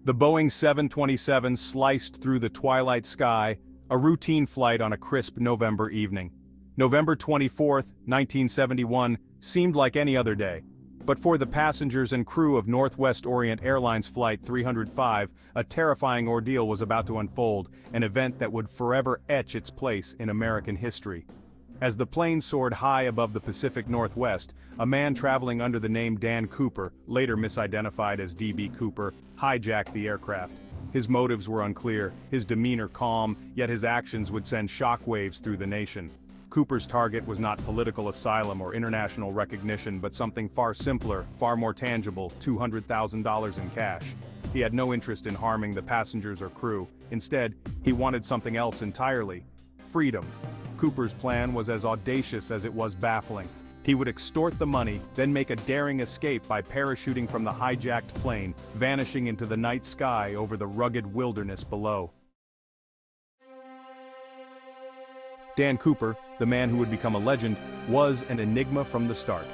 The Boeing 727 sliced through the twilight sky, a routine flight on a crisp November evening. November 24, 1971, seemed like any other day. But for the passengers and crew of Northwest Orient Airlines Flight 305, a terrifying ordeal was about to unfold, an event that would forever etch its place in American history. As the plane soared high above the Pacific Northwest, a man traveling under the name Dan Cooper, later misidentified as D.B. Cooper, hijacked the aircraft. His motives were unclear, his demeanor calm, yet his actions would send shockwaves through the nation. Cooper's target was not political asylum or international recognition but something far simpler, far more tangible, $200,000 in cash. He had no interest in harming the passengers or crew. Instead, he wanted something else entirely: freedom. Cooper's plan was as audacious as it was baffling. He would extort the money, then make a daring escape by parachuting from the hijacked plane, vanishing into the night sky over the rugged wilderness below. Dan Cooper, the man who would become a legend, was an enigma from the start.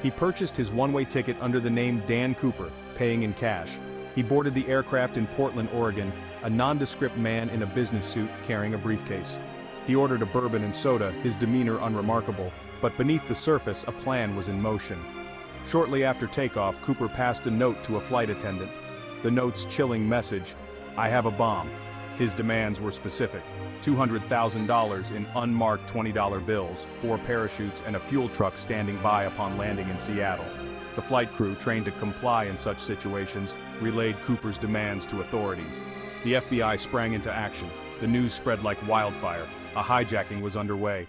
He purchased his one-way ticket under the name Dan Cooper, paying in cash. He boarded the aircraft in Portland, Oregon, a nondescript man in a business suit carrying a briefcase. He ordered a bourbon and soda, his demeanor unremarkable, but beneath the surface a plan was in motion. Shortly after takeoff, Cooper passed a note to a flight attendant. The note's chilling message: "I have a bomb." His demands were specific: $200,000 in unmarked $20 bills, 4 parachutes and a fuel truck standing by upon landing in Seattle. The flight crew, trained to comply in such situations, relayed Cooper's demands to authorities. The FBI sprang into action. The news spread like wildfire. A hijacking was underway.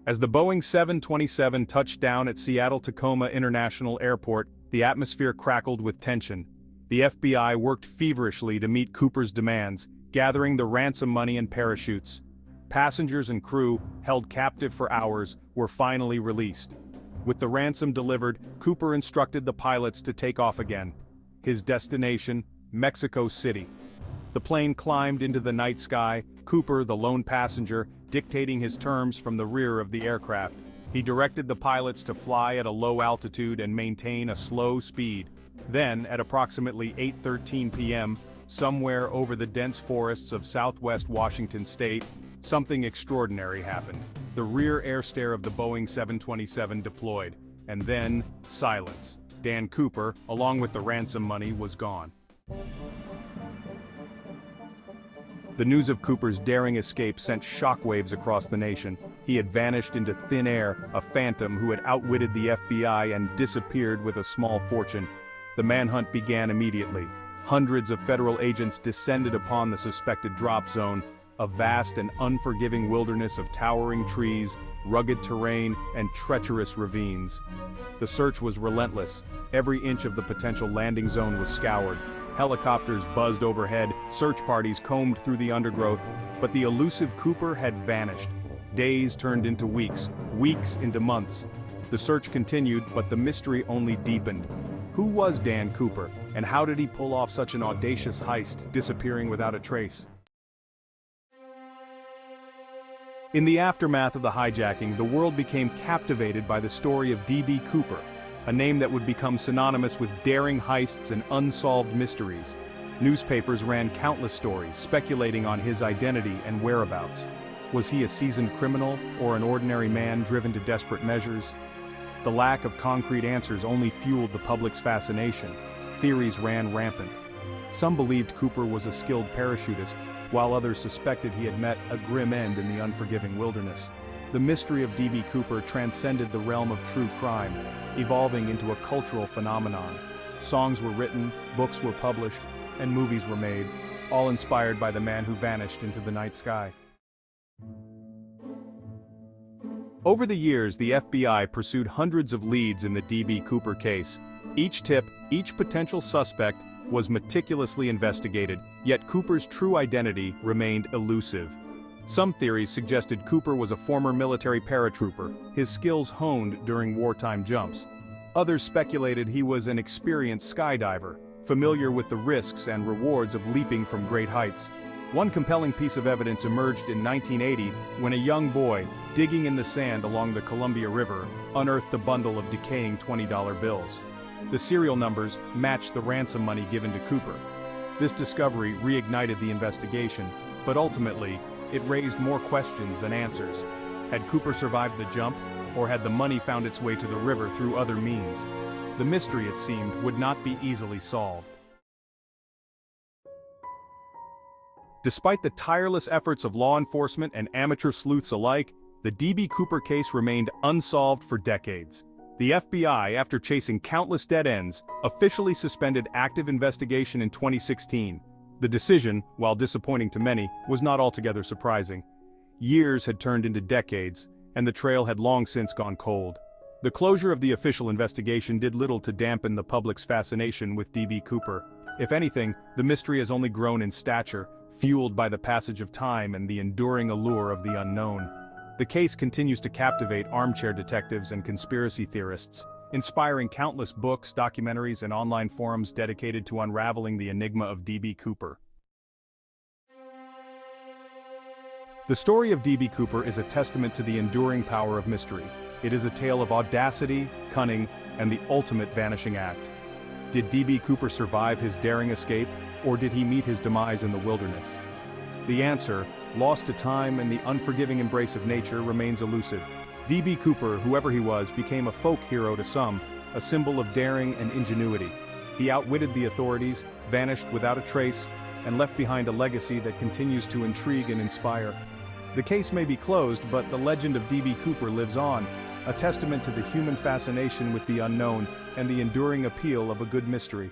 As the Boeing 727 touched down at Seattle-Tacoma International Airport, the atmosphere crackled with tension. The FBI worked feverishly to meet Cooper's demands, gathering the ransom money and parachutes. Passengers and crew, held captive for hours, were finally released. With the ransom delivered, Cooper instructed the pilots to take off again. His destination: Mexico City. The plane climbed into the night sky, Cooper, the lone passenger, dictating his terms from the rear of the aircraft. He directed the pilots to fly at a low altitude and maintain a slow speed. Then, at approximately 8:13 p.m., somewhere over the dense forests of southwest Washington state, something extraordinary happened. The rear air stair of the Boeing 727 deployed, and then, silence. Dan Cooper, along with the ransom money, was gone. The news of Cooper's daring escape sent shockwaves across the nation. He had vanished into thin air, a phantom who had outwitted the FBI and disappeared with a small fortune. The manhunt began immediately. Hundreds of federal agents descended upon the suspected drop zone, a vast and unforgiving wilderness of towering trees, rugged terrain, and treacherous ravines. The search was relentless. Every inch of the potential landing zone was scoured. Helicopters buzzed overhead, search parties combed through the undergrowth, but the elusive Cooper had vanished. Days turned into weeks, weeks into months. The search continued, but the mystery only deepened. Who was Dan Cooper, and how did he pull off such an audacious heist, disappearing without a trace? In the aftermath of the hijacking, the world became captivated by the story of D.B. Cooper, a name that would become synonymous with daring heists and unsolved mysteries. Newspapers ran countless stories speculating on his identity and whereabouts. Was he a seasoned criminal or an ordinary man driven to desperate measures? The lack of concrete answers only fueled the public's fascination. Theories ran rampant. Some believed Cooper was a skilled parachutist, while others suspected he had met a grim end in the unforgiving wilderness. The mystery of D.B. Cooper transcended the realm of true crime, evolving into a cultural phenomenon. Songs were written, books were published, and movies were made, all inspired by the man who vanished into the night sky. Over the years, the FBI pursued hundreds of leads in the D.B. Cooper case. Each tip, each potential suspect, was meticulously investigated, yet Cooper's true identity remained elusive. Some theories suggested Cooper was a former military paratrooper, his skills honed during wartime jumps. Others speculated he was an experienced skydiver, familiar with the risks and rewards of leaping from great heights. One compelling piece of evidence emerged in 1980 when a young boy, digging in the sand along the Columbia River, unearthed a bundle of decaying $20 bills. The serial numbers matched the ransom money given to Cooper. This discovery reignited the investigation, but ultimately, it raised more questions than answers. Had Cooper survived the jump, or had the money found its way to the river through other means? The mystery, it seemed, would not be easily solved. Despite the tireless efforts of law enforcement and amateur sleuths alike, the D.B. Cooper case remained unsolved for decades. The FBI, after chasing countless dead ends, officially suspended active investigation in 2016. The decision, while disappointing to many, was not altogether surprising. Years had turned into decades, and the trail had long since gone cold. The closure of the official investigation did little to dampen the public's fascination with D.B. Cooper. If anything, the mystery has only grown in stature, fueled by the passage of time and the enduring allure of the unknown. The case continues to captivate armchair detectives and conspiracy theorists, inspiring countless books, documentaries, and online forums dedicated to unraveling the enigma of D.B. Cooper. The story of D.B. Cooper is a testament to the enduring power of mystery. It is a tale of audacity, cunning, and the ultimate vanishing act. Did D.B. Cooper survive his daring escape, or did he meet his demise in the wilderness? The answer, lost to time and the unforgiving embrace of nature, remains elusive. D.B. Cooper, whoever he was, became a folk hero to some, a symbol of daring and ingenuity. He outwitted the authorities, vanished without a trace, and left behind a legacy that continues to intrigue and inspire. The case may be closed, but the legend of D.B. Cooper lives on, a testament to the human fascination with the unknown and the enduring appeal of a good mystery.